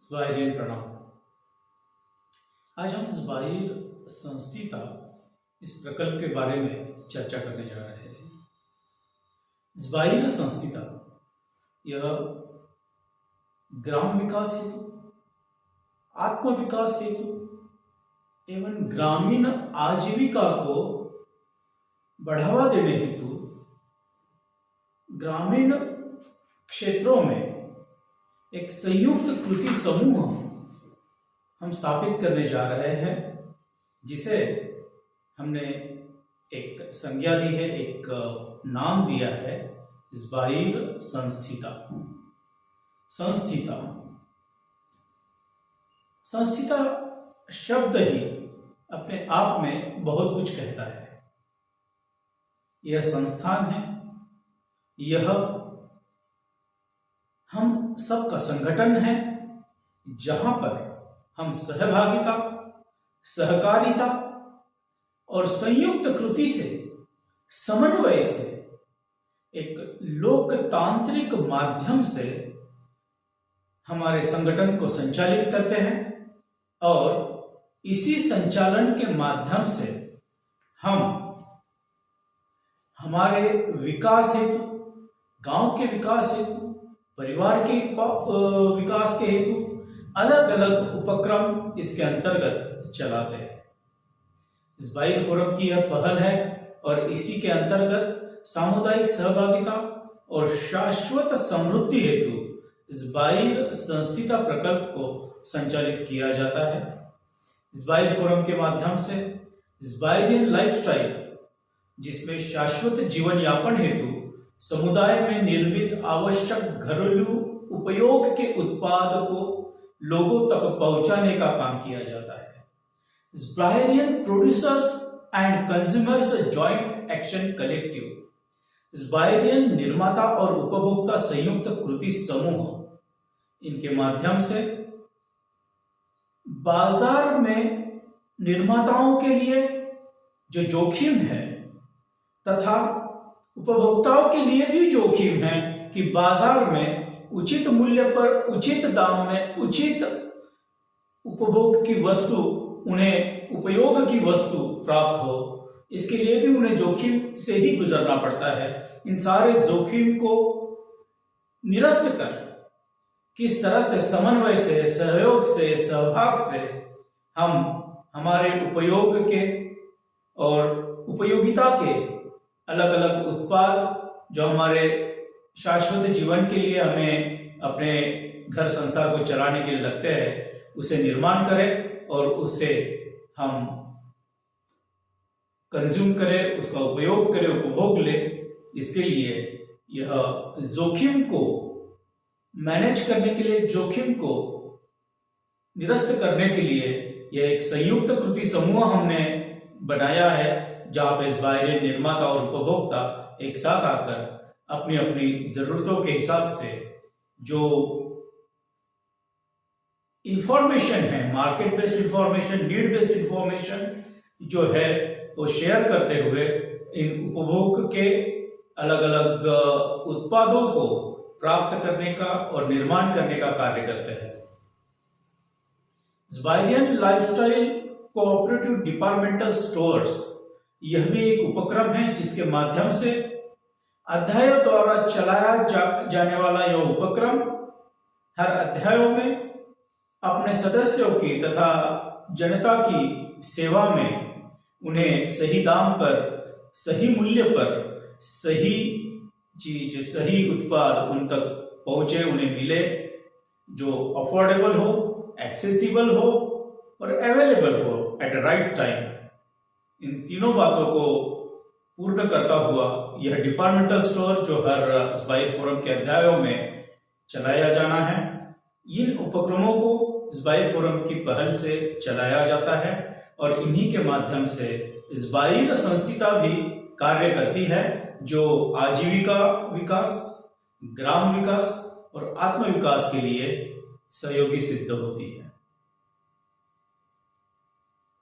स्वाहिरीन प्रणाम। आज हम ज़बाइर संस्थिता इस प्रकल्प के बारे में चर्चा करने जा रहे हैं। ज़बाइर संस्थिता यह ग्राम विकास हेतु, आत्म विकास हेतु एवं ग्रामीण आजीविका को बढ़ावा देने हेतु ग्रामीण क्षेत्रों में एक संयुक्त कृति समूह हम स्थापित करने जा रहे हैं, जिसे हमने एक संज्ञा दी है, एक नाम दिया है ज़बाइर संस्थिता। संस्थिता संस्थिता शब्द ही अपने आप में बहुत कुछ कहता है। यह संस्थान है, यह हम सबका संगठन है, जहां पर हम सहभागिता, सहकारिता और संयुक्त कृति से, समन्वय से, एक लोकतांत्रिक माध्यम से हमारे संगठन को संचालित करते हैं और इसी संचालन के माध्यम से हम हमारे विकास हेतु, गांव के विकास हेतु, परिवार के विकास के हेतु अलग अलग उपक्रम इसके अंतर्गत चलाते हैं। ज़बाइर फोरम की यह पहल है और इसी के अंतर्गत सामुदायिक सहभागिता और शाश्वत समृद्धि हेतु ज़बाइर संस्थिता प्रकल्प को संचालित किया जाता है। ज़बाइर फोरम के माध्यम से ज़बाइरियन लाइफस्टाइल, जिसमें शाश्वत जीवन यापन हेतु समुदाय में निर्मित आवश्यक घरेलू उपयोग के उत्पाद को लोगों तक पहुंचाने का काम किया जाता है। ज़बाइरियन producers and consumers joint action collective, ज़बाइरियन निर्माता और उपभोक्ता संयुक्त कृति समूह, इनके माध्यम से बाजार में निर्माताओं के लिए जो जोखिम है तथा उपभोक्ताओं के लिए भी जोखिम है कि बाजार में उचित मूल्य पर, उचित दाम में, उचित उपभोग की वस्तु, उन्हें उपयोग की वस्तु प्राप्त हो, इसके लिए भी उन्हें जोखिम से ही गुजरना पड़ता है। इन सारे जोखिम को निरस्त कर किस तरह से समन्वय से, सहयोग से, सहभाग से हम हमारे उपयोग के और उपयोगिता के अलग अलग उत्पाद जो हमारे शाश्वत जीवन के लिए, हमें अपने घर संसार को चलाने के लिए लगते हैं, उसे निर्माण करें और उससे हम कंज्यूम करें, उसका उपयोग करें, उपभोग लें। इसके लिए यह जोखिम को मैनेज करने के लिए, जोखिम को निरस्त करने के लिए यह एक संयुक्त कृति समूह हमने बनाया है, जहां पे ज़बाइरियन निर्माता और उपभोक्ता एक साथ आकर अपनी अपनी जरूरतों के हिसाब से जो इंफॉर्मेशन है, market based information, need based information जो है, वो शेयर करते हुए इन उपभोग के अलग अलग उत्पादों को प्राप्त करने का और निर्माण करने का कार्य करते हैं। ज़बाइरियन लाइफस्टाइल कोऑपरेटिव डिपार्टमेंटल स्टोर्स, यह भी एक उपक्रम है जिसके माध्यम से अध्यायों द्वारा चलाया जाने वाला यह उपक्रम हर अध्यायों में अपने सदस्यों की तथा जनता की सेवा में उन्हें सही दाम पर, सही मूल्य पर, सही चीज, सही उत्पाद उन तक पहुंचे, उन्हें मिले, जो अफोर्डेबल हो, एक्सेसिबल हो और अवेलेबल हो एट राइट टाइम। इन तीनों बातों को पूर्ण करता हुआ यह डिपार्टमेंटल स्टोर जो हर ज़बाइर फोरम के अध्यायों में चलाया जाना है, इन उपक्रमों को ज़बाइर फोरम की पहल से चलाया जाता है और इन्हीं के माध्यम से ज़बाइर संस्थिता भी कार्य करती है, जो आजीविका विकास, ग्राम विकास और आत्म विकास के लिए सहयोगी सिद्ध होती है।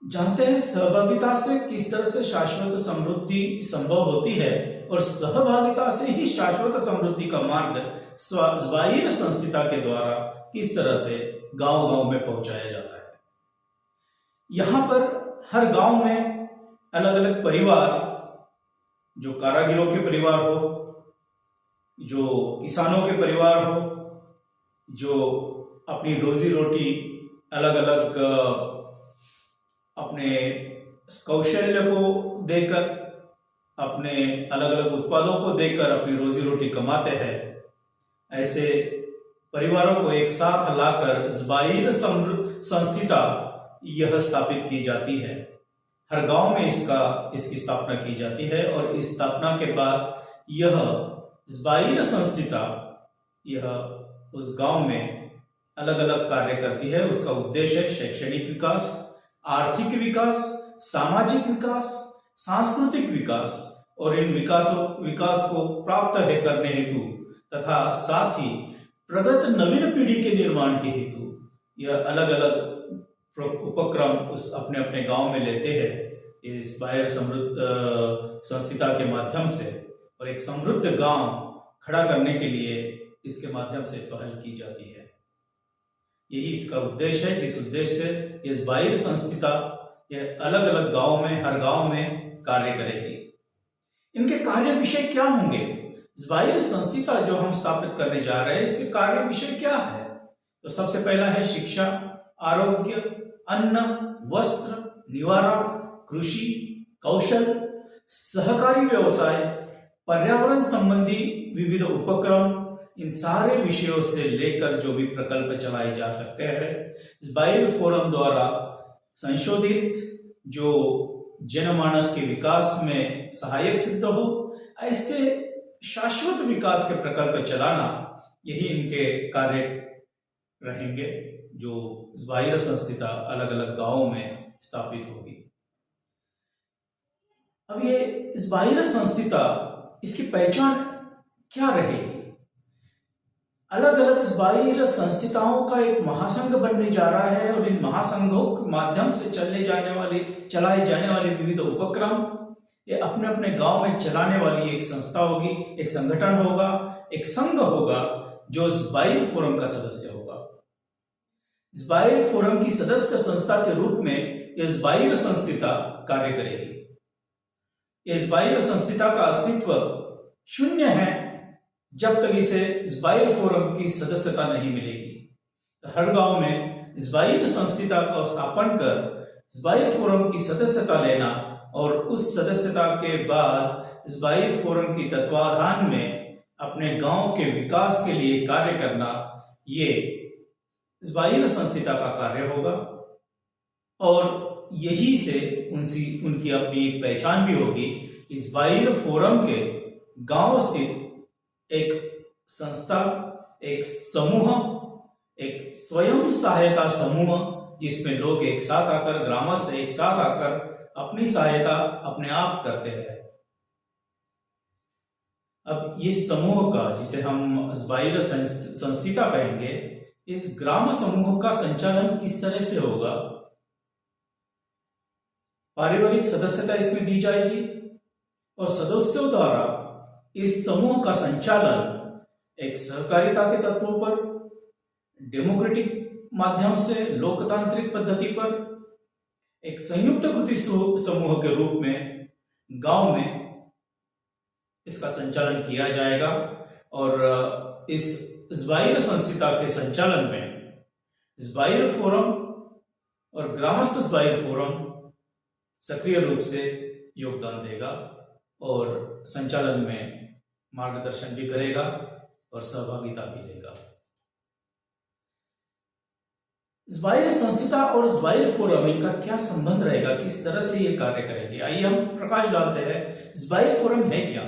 जानते हैं सहभागिता से किस तरह से शाश्वत समृद्धि संभव होती है और सहभागिता से ही शाश्वत समृद्धि का मार्ग ज़्वाइर संस्थिता के द्वारा किस तरह से गांव-गांव में पहुंचाया जाता है। यहाँ पर हर गांव में अलग अलग परिवार, जो कारागिरों के परिवार हो, जो किसानों के परिवार हो, जो अपनी रोजी रोटी अलग अलग अपने कौशल्य को देकर, अपने अलग अलग उत्पादों को देकर अपनी रोजी रोटी कमाते हैं, ऐसे परिवारों को एक साथ लाकर ज़्वाइर संस्थिता यह स्थापित की जाती है। हर गांव में इसकी स्थापना की जाती है और इस स्थापना के बाद यह ज़्वाइर संस्थिता यह उस गांव में अलग अलग कार्य करती है। उसका उद्देश्य है शैक्षणिक विकास, आर्थिक विकास, सामाजिक विकास, सांस्कृतिक विकास और इन विकास को प्राप्त करने हेतु तथा साथ ही प्रगत नवीन पीढ़ी के निर्माण के हेतु यह अलग अलग उपक्रम उस अपने अपने गांव में लेते हैं इस ज़्वाइर संस्थिता के माध्यम से, और एक समृद्ध गांव खड़ा करने के लिए इसके माध्यम से पहल की जाती है। यही इसका उद्देश्य है, जिस उद्देश्य से ये ज़्वाइर संस्थिता यह अलग अलग गांव में, हर गांव में कार्य करेगी। इनके कार्य विषय क्या होंगे? ज़्वाइर संस्थिता जो हम स्थापित करने जा रहे हैं, इसके कार्य विषय क्या है? तो सबसे पहला है शिक्षा, आरोग्य, अन्न, वस्त्र, निवारा, कृषि, कौशल, सहकारी व्यवसाय, पर्यावरण संबंधी विविध उपक्रम, इन सारे विषयों से लेकर जो भी प्रकल्प चलाए जा सकते हैं, ज़्वाइर फोरम द्वारा संशोधित जो जनमानस के विकास में सहायक सिद्ध हो, ऐसे शाश्वत विकास के प्रकल्प चलाना, यही इनके कार्य रहेंगे जो ज़्वाइर संस्थिता अलग अलग गांवों में स्थापित होगी। अब ये ज़्वाइर संस्थिता, इसकी पहचान क्या रहेगी? अलग अलग ज़्वाइर संस्थिताओं का एक महासंघ बनने जा रहा है और इन महासंघों के माध्यम से चलाए जाने वाले विविध उपक्रम ये अपने अपने गांव में चलाने वाली एक संस्था होगी, एक संगठन होगा, एक संघ होगा जो ज़्वाइर फोरम का सदस्य होगा। ज़्वाइर फोरम की सदस्य संस्था के रूप में यह ज़्वाइर संस्थिता कार्य करेगी। यह ज़्वाइर संस्थिता का अस्तित्व शून्य है जब तक इसे ज़्वाइर फोरम की सदस्यता नहीं मिलेगी। तो हर गांव में ज़्वाइर संस्थिता का स्थापन कर ज़्वाइर फोरम की सदस्यता लेना और उस सदस्यता के बाद ज़्वाइर फोरम की तत्वाधान में अपने गांव के विकास के लिए कार्य करना, ये ज़्वाइर संस्थिता का कार्य होगा। और यही से उनकी अपनी एक पहचान भी होगी। इस ज़्वाइर फोरम के गांव स्थित एक संस्था, एक समूह, एक स्वयं सहायता समूह, जिसमें लोग एक साथ आकर, ग्रामस्थ एक साथ आकर अपनी सहायता अपने आप करते हैं। अब ये समूह का, जिसे हम ज़्वाइर संस्थिता कहेंगे, इस ग्राम समूह का संचालन किस तरह से होगा? पारिवारिक सदस्यता इसमें दी जाएगी और सदस्यों द्वारा इस समूह का संचालन एक सहकारिता के तत्वों पर, डेमोक्रेटिक माध्यम से, लोकतांत्रिक पद्धति पर, एक संयुक्त कृति समूह के रूप में गांव में इसका संचालन किया जाएगा। और इस ज़्वाइर संस्थिता के संचालन में ज़्वाइर फोरम और ग्रामस्थ ज़्वाइर फोरम सक्रिय रूप से योगदान देगा और संचालन में मार्गदर्शन भी करेगा और सहभागिता भी लेगा। ज़्वाइर संस्थिता और ज़्वाइर फोरम, इनका क्या संबंध रहेगा, किस तरह से ये कार्य करेंगे? आइए हम प्रकाश डालते हैं। ज़्वाइर फोरम है क्या?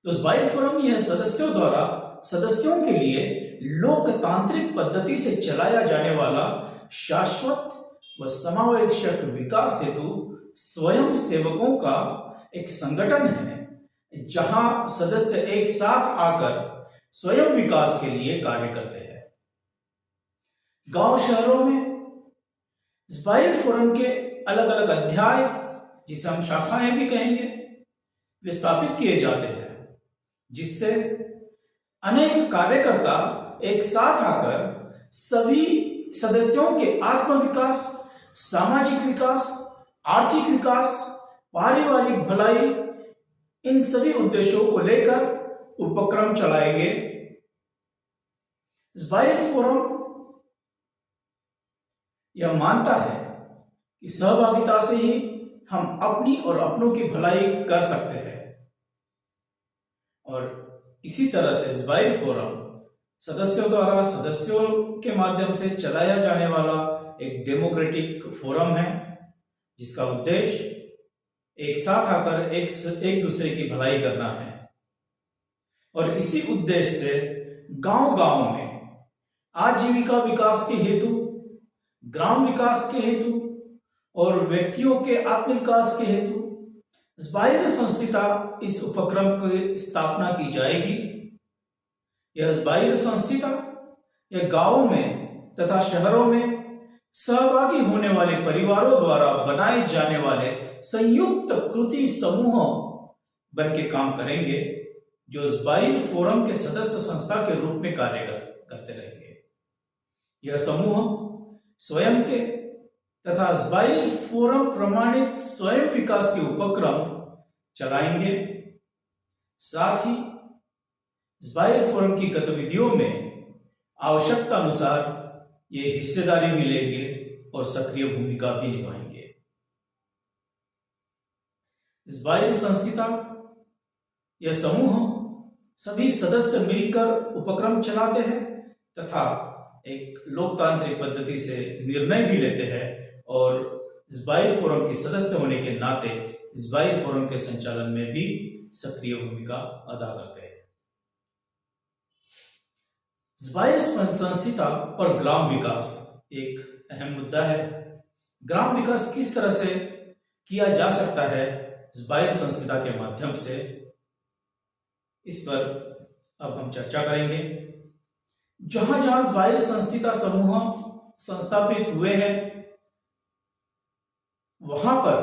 तो ज़्वाइर फोरम यह सदस्यों द्वारा सदस्यों के लिए लोकतांत्रिक पद्धति से चलाया जाने वाला शाश्वत व समावेशक विकास हेतु स्वयं सेवकों का एक संगठन है, जहां सदस्य एक साथ आकर स्वयं विकास के लिए कार्य करते हैं। गांव शहरों में ज़्वाइर फोरम के अलग अलग अध्याय, जिसे हम शाखाएं भी कहेंगे, विस्थापित किए जाते हैं, जिससे अनेक कार्यकर्ता एक साथ आकर सभी सदस्यों के आत्म विकास, सामाजिक विकास, आर्थिक विकास, पारिवारिक भलाई, इन सभी उद्देश्यों को लेकर उपक्रम चलाएंगे। ज़बाइर फोरम यह मानता है कि सहभागिता से ही हम अपनी और अपनों की भलाई कर सकते हैं, और इसी तरह से ज़बाइर फोरम सदस्यों द्वारा सदस्यों के माध्यम से चलाया जाने वाला एक डेमोक्रेटिक फोरम है, जिसका उद्देश्य एक साथ आकर एक दूसरे की भलाई करना है। और इसी उद्देश्य से गांव-गांव में आजीविका विकास के हेतु, ग्राम विकास के हेतु और व्यक्तियों के आत्म विकास के हेतु ज़बाइर संस्था इस उपक्रम की स्थापना की जाएगी। यह ज़बाइर संस्था यह गांवों में तथा शहरों में सहभागी होने वाले परिवारों द्वारा बनाए जाने वाले संयुक्त कृति समूह बन के काम करेंगे, जो ज़बाइर फोरम के सदस्य संस्था के रूप में कार्य करते रहेंगे। यह समूह स्वयं के तथा ज़बाइर फोरम प्रमाणित स्वयं विकास के उपक्रम चलाएंगे। साथ ही ज़बाइर फोरम की गतिविधियों में आवश्यकता अनुसार ये हिस्सेदारी भी लेंगे और सक्रिय भूमिका भी निभाएंगे। ज़बाइर संस्था यह समूह सभी सदस्य मिलकर उपक्रम चलाते हैं तथा एक लोकतांत्रिक पद्धति से निर्णय भी लेते हैं, और ज़बाइर फोरम की सदस्य होने के नाते ज़बाइर फोरम के संचालन में भी सक्रिय भूमिका अदा करते हैं। ज़बाइर संस्था और ग्राम विकास एक अहम मुद्दा है। ग्राम विकास किस तरह से किया जा सकता है ज़बाइर संस्था के माध्यम से, इस पर अब हम चर्चा करेंगे। जहां जहां ज़बाइर संस्था समूह संस्थापित हुए हैं, वहां पर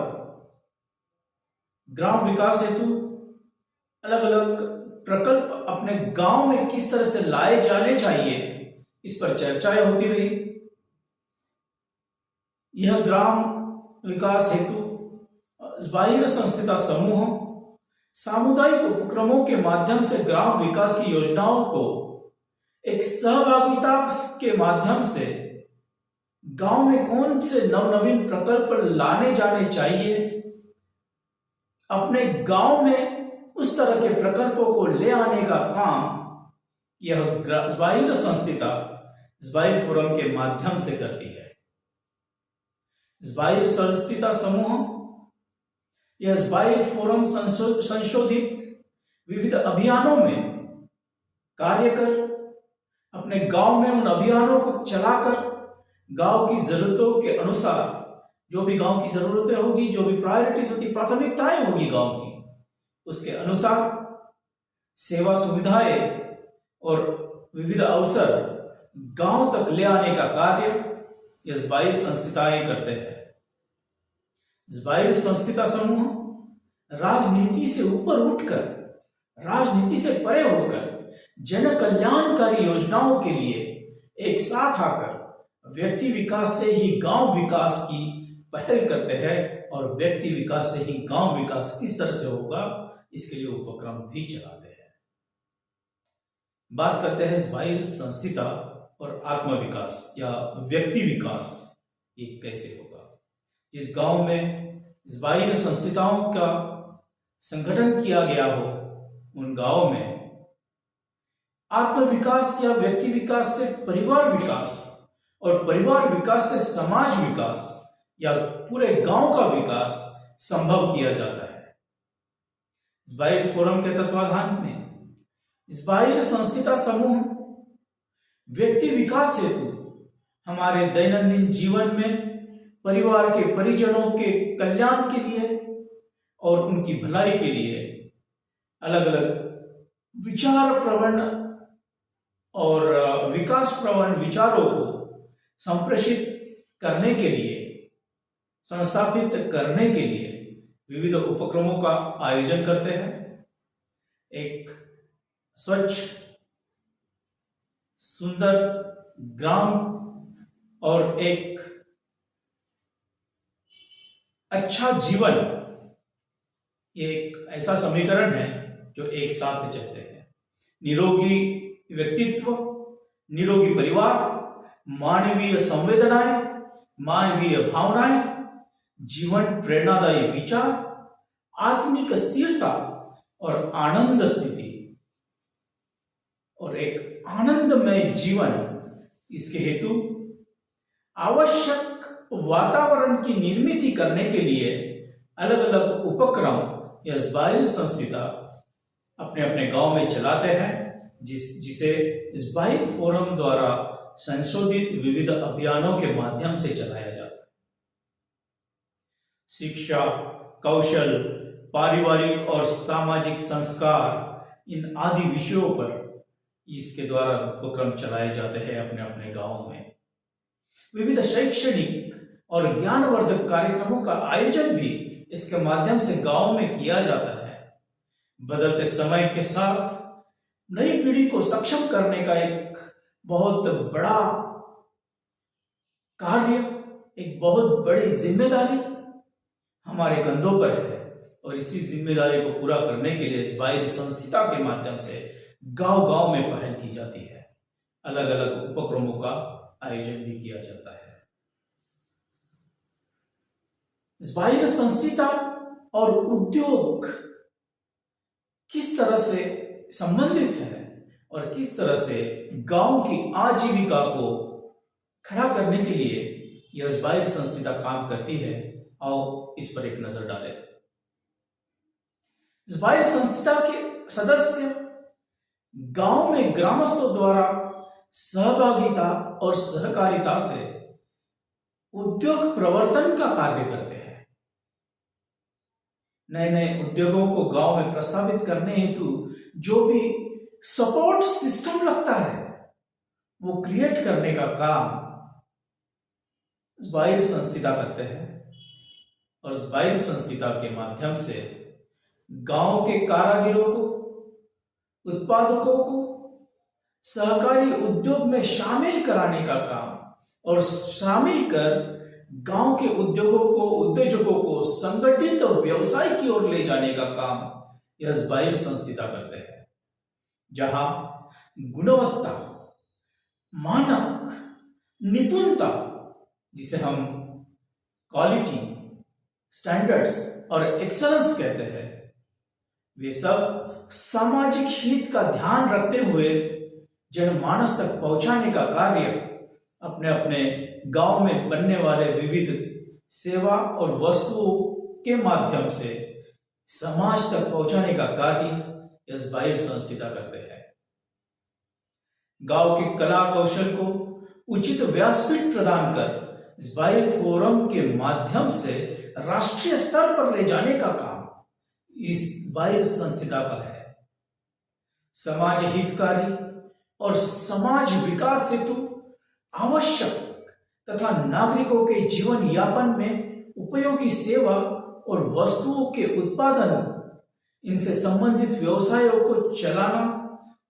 ग्राम विकास हेतु अलग अलग प्रकल्प अपने गांव में किस तरह से लाए जाने चाहिए, इस पर चर्चाएं होती रही। यह ग्राम विकास हेतु ज़बाइर संस्था समूह सामुदायिक उपक्रमों के माध्यम से ग्राम विकास की योजनाओं को एक सहभागिता के माध्यम से गांव में कौन से नवनवीन प्रकल्प लाने जाने चाहिए, अपने गांव में उस तरह के प्रकल्पों को ले आने का काम यह ज़बाइर संस्था ज़बाइर फोरम के माध्यम से करती है। ज़बाइर संस्था समूह यह ज़बाइर फोरम संशोधित विविध अभियानों में कार्य कर अपने गांव में उन अभियानों को चलाकर गांव की जरूरतों के अनुसार, जो भी गांव की जरूरतें होगी, जो भी प्रायोरिटीज होती, प्राथमिकताएं होगी गांव की, उसके अनुसार सेवा सुविधाएं और विविध अवसर गांव तक ले आने का कार्य यह ज़बाइर संस्थाएं करते हैं। ज़बाइर संस्था समूह राजनीति से ऊपर उठकर, राजनीति से परे होकर जन कल्याणकारी योजनाओं के लिए एक साथ आकर व्यक्ति विकास से ही गांव विकास की पहल करते हैं, और व्यक्ति विकास से ही गांव विकास किस तरह से होगा, इसके लिए उपक्रम भी चलाते हैं। बात करते हैं ज़बाइर संस्था और आत्म विकास या व्यक्ति विकास ये कैसे होगा। जिस गांव में ज़बाइर संस्थाओं का संगठन किया गया हो, उन गांव में आत्म विकास या व्यक्ति विकास से परिवार विकास और परिवार विकास से समाज विकास या पूरे गांव का विकास संभव किया जाता है। ज़बाइर फोरम के तत्वाधान में ज़बाइर संस्था समूह व्यक्ति विकास हेतु हमारे दैनंदिन जीवन में परिवार के परिजनों के कल्याण के लिए और उनकी भलाई के लिए अलग अलग विचार प्रवण और विकास प्रवण विचारों को संप्रेषित करने के लिए, संस्थापित करने के लिए विविध उपक्रमों का आयोजन करते हैं। एक स्वच्छ सुंदर ग्राम और एक अच्छा जीवन, ये एक ऐसा समीकरण है जो एक साथ चलते हैं। निरोगी व्यक्तित्व, निरोगी परिवार, मानवीय संवेदनाएं, मानवीय भावनाएं, जीवन प्रेरणादायी विचार, आत्मिक स्थिरता और आनंद स्थिति और एक आनंदमय जीवन, इसके हेतु आवश्यक वातावरण की निर्मित करने के लिए अलग अलग उपक्रम या ज़बाइर संस्था अपने अपने गांव में चलाते हैं, जिसे ज़बाइर फोरम द्वारा संशोधित विविध अभियानों के माध्यम से चलाया जाता है। शिक्षा, कौशल, पारिवारिक और सामाजिक संस्कार, इन आदि विषयों पर इसके द्वारा उपक्रम चलाए जाते हैं अपने अपने गांवों में। विविध शैक्षणिक और ज्ञानवर्धक कार्यक्रमों का आयोजन भी इसके माध्यम से गांव में किया जाता है। बदलते समय के साथ नई पीढ़ी को सक्षम करने का एक बहुत बड़ा कार्य, एक बहुत बड़ी जिम्मेदारी हमारे कंधों पर है और इसी जिम्मेदारी को पूरा करने के लिए ज़बाइर संस्था के माध्यम से गांव-गांव में पहल की जाती है। अलग अलग उपक्रमों का आयोजन भी किया जाता है। ज़बाइर संस्था और उद्योग किस तरह से संबंधित है और किस तरह से गांव की आजीविका को खड़ा करने के लिए यह ज़बाइर संस्था काम करती है, आओ इस पर एक नजर डालें। ज़बाइर संस्था के सदस्य गांव में ग्रामस्थों द्वारा सहभागिता और सहकारिता से उद्योग प्रवर्तन का कार्य करते हैं। नए नए उद्योगों को गांव में प्रस्तावित करने हेतु जो भी सपोर्ट सिस्टम लगता है वो क्रिएट करने का काम ज़बाइर संस्था करते हैं और ज़बाइर संस्था के माध्यम से गांव के कारीगरों को, उत्पादकों को सहकारी उद्योग में शामिल कराने का काम और शामिल कर गांव के उद्योजकों को संगठित और व्यवसाय की ओर ले जाने का काम यह ज़बाइर संस्था करते हैं, जहां गुणवत्ता, मानक, निपुणता, जिसे हम क्वालिटी, स्टैंडर्ड्स और एक्सेलेंस कहते हैं, वे सब सामाजिक हित का ध्यान रखते हुए जनमानस तक पहुंचाने का कार्य अपने अपने गांव में बनने वाले विविध सेवा और वस्तुओं के माध्यम से समाज तक पहुंचाने का कार्य ज़बाइर संस्था करते हैं। गांव के कला कौशल को उचित व्यासपीठ प्रदान कर ज़बाइर फोरम के माध्यम से राष्ट्रीय स्तर पर ले जाने का काम इस ज़बाइर संस्था का है। समाज हितकारी और समाज विकास हेतु आवश्यक तथा नागरिकों के जीवन यापन में उपयोगी सेवा और वस्तुओं के उत्पादन, इनसे संबंधित व्यवसायों को चलाना,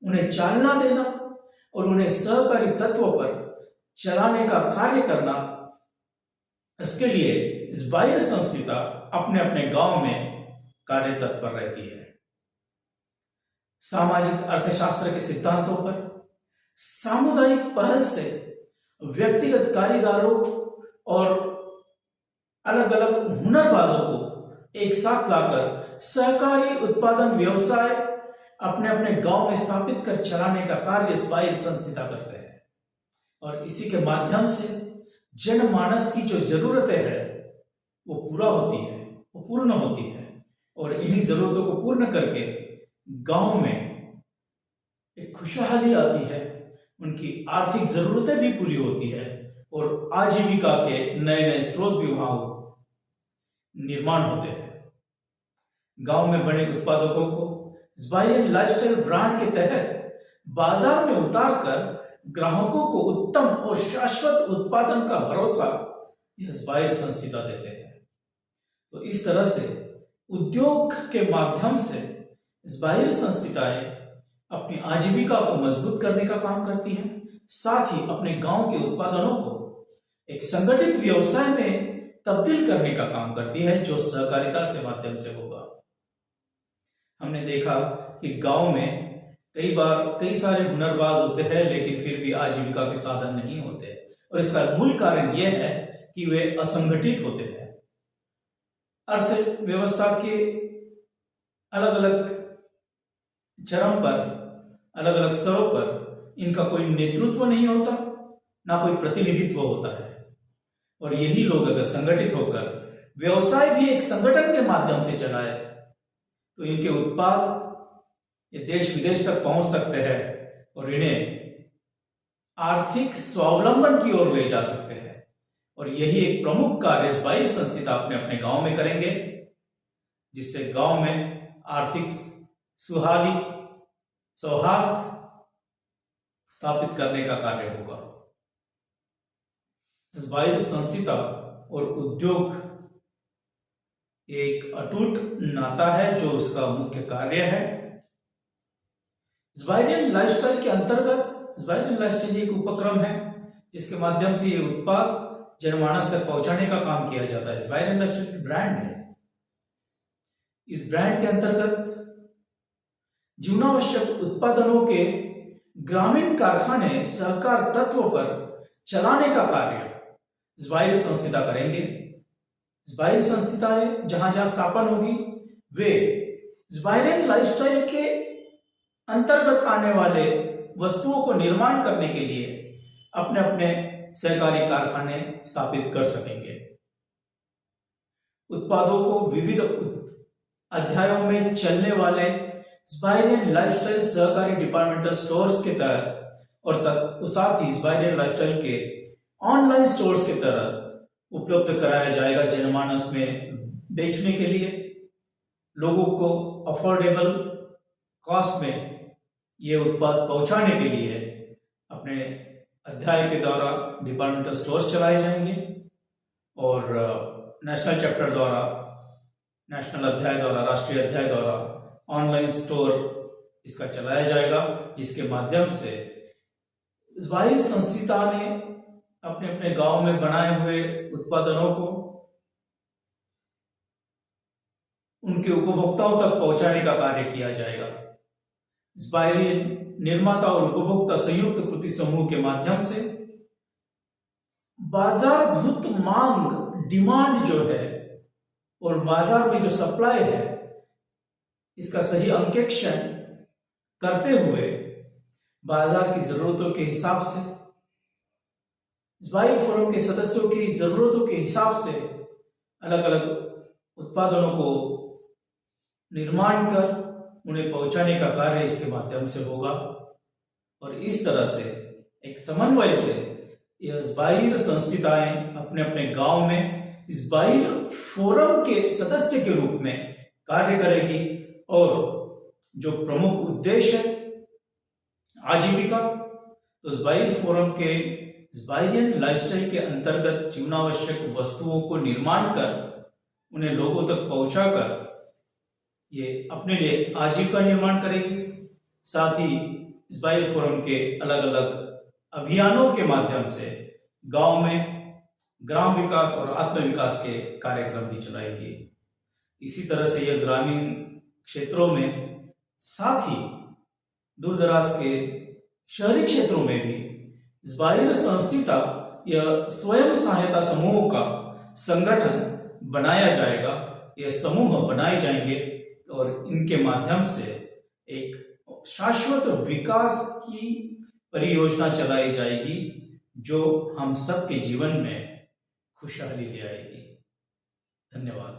उन्हें चालना देना और उन्हें सहकारी तत्व पर चलाने का कार्य करना, इसके लिए ज़बाइर संस्था अपने अपने गांव में कार्य तत्पर रहती है। सामाजिक अर्थशास्त्र के सिद्धांतों पर सामुदायिक पहल से व्यक्तिगत कारीगरों और अलग अलग हुनरबाजों को एक साथ लाकर सहकारी उत्पादन व्यवसाय अपने अपने गांव में स्थापित कर चलाने का कार्य ज़बाइर संस्था करते हैं और इसी के माध्यम से जनमानस की जो जरूरतें हैं वो पूर्ण होती है और इन्हीं जरूरतों को पूर्ण करके गांव में एक खुशहाली आती है, उनकी आर्थिक जरूरतें भी पूरी होती है और आजीविका के नए नए स्रोत भी वहां निर्माण होते हैं। गांव में बने उत्पादकों को ज़बाइर लाइफस्टाइल ब्रांड के तहत बाजार में उतारकर ग्राहकों को उत्तम और शाश्वत उत्पादन का भरोसा यह ज़बाइर संस्था देते हैं। तो इस तरह से उद्योग के माध्यम से ज़्बाइर संस्थाएं अपनी आजीविका को मजबूत करने का काम करती हैं, साथ ही अपने गांव के उत्पादनों को एक संगठित व्यवसाय में तब्दील करने का काम करती है, जो सहकारिता से माध्यम से होगा। हमने देखा कि गांव में कई बार कई सारे हुनरबाज होते हैं, लेकिन फिर भी आजीविका के साधन नहीं होते, और इसका मूल कारण यह है कि वे असंगठित होते हैं। अर्थव्यवस्था के अलग अलग चरम पर, अलग अलग स्तरों पर इनका कोई नेतृत्व नहीं होता, ना कोई प्रतिनिधित्व होता है, और यही लोग अगर संगठित होकर व्यवसाय भी एक संगठन के माध्यम से चलाए तो इनके उत्पाद ये देश विदेश तक पहुंच सकते हैं और इन्हें आर्थिक स्वावलंबन की ओर ले जा सकते हैं। और यही एक प्रमुख कार्य ज़्बाइर संस्था अपने अपने गांव में करेंगे, जिससे गांव में आर्थिक सौहार्द स्थापित करने का कार्य होगा। ज़्बाइर संस्था और उद्योग एक अटूट नाता है जो उसका मुख्य कार्य है। ज़्बाइरियन लाइफस्टाइल के अंतर्गत, ज़्बाइरियन लाइफस्टाइल एक उपक्रम है जिसके माध्यम से ये उत्पाद जनमानस तक पहुंचाने का काम किया जाता है। ज़्बाइरियन लाइफस्टाइल की ब्रांड है। इस ब्रांड के अंतर्गत जीवनावश्यक उत्पादनों के ग्रामीण कारखाने सहकार तत्व पर चलाने का कार्य ज़्बाइर संस्था करेंगे। ज़्बाइर संस्थाएं जहां जहां स्थापन होगी, वे ज़्बाइरियन लाइफस्टाइल के अंतर्गत आने वाले वस्तुओं को निर्माण करने के लिए अपने अपने सहकारी कारखाने स्थापित कर सकेंगे। उत्पादों को विविध अध्यायों में चलने वाले ज़्बाइरियन लाइफस्टाइल सहकारी डिपार्टमेंटल स्टोर्स के तहत और साथ ही ज़्बाइरियन लाइफस्टाइल के ऑनलाइन स्टोर्स के तहत उपलब्ध कराया जाएगा। जनमानस में बेचने के लिए लोगों को अफोर्डेबल कॉस्ट में ये उत्पाद पहुंचाने के लिए अपने अध्याय के द्वारा डिपार्टमेंटल स्टोर्स चलाए जाएंगे, और नेशनल चैप्टर द्वारा, नेशनल अध्याय द्वारा, राष्ट्रीय अध्याय द्वारा ऑनलाइन स्टोर इसका चलाया जाएगा, जिसके माध्यम से ज़्बाइर संस्था ने अपने अपने गांव में बनाए हुए उत्पादनों को उनके उपभोक्ताओं तक पहुंचाने का कार्य किया जाएगा। ज़्बाइरियन निर्माता और उपभोक्ता संयुक्त कृति समूह के माध्यम से बाजारभूत मांग, डिमांड जो है, और बाजार में जो सप्लाई है, इसका सही अंकेक्षण करते हुए बाजार की जरूरतों के हिसाब से, ज़्बाइर फोरम के सदस्यों की जरूरतों के हिसाब से अलग अलग उत्पादनों को निर्माण कर उन्हें पहुंचाने का कार्य इसके माध्यम से होगा। और इस तरह से एक समन्वय से यह ज़्बाइर संस्थाएं अपने अपने गांव में ज़्बाइर फोरम के सदस्य के रूप में कार्य करेगी, और जो प्रमुख उद्देश्य है आजीविका, तो ज़्बाइर फोरम के ज़्बाइरियन लाइफस्टाइल के अंतर्गत जीवनावश्यक वस्तुओं को निर्माण कर उन्हें लोगों तक पहुंचाकर ये अपने लिए आजीविका निर्माण करेगी। साथ ही ज़्बाइर फोरम के अलग अलग अभियानों के माध्यम से गांव में ग्राम विकास और आत्म विकास के कार्यक्रम भी चलाएगी। इसी तरह से यह ग्रामीण क्षेत्रों में, साथ ही दूरदराज के शहरी क्षेत्रों में भी ज़्बाइर संस्था यह स्वयं सहायता समूह का संगठन बनाया जाएगा। यह समूह बनाए जाएंगे और इनके माध्यम से एक शाश्वत विकास की परियोजना चलाई जाएगी, जो हम सबके जीवन में खुशहाली ले आएगी। धन्यवाद।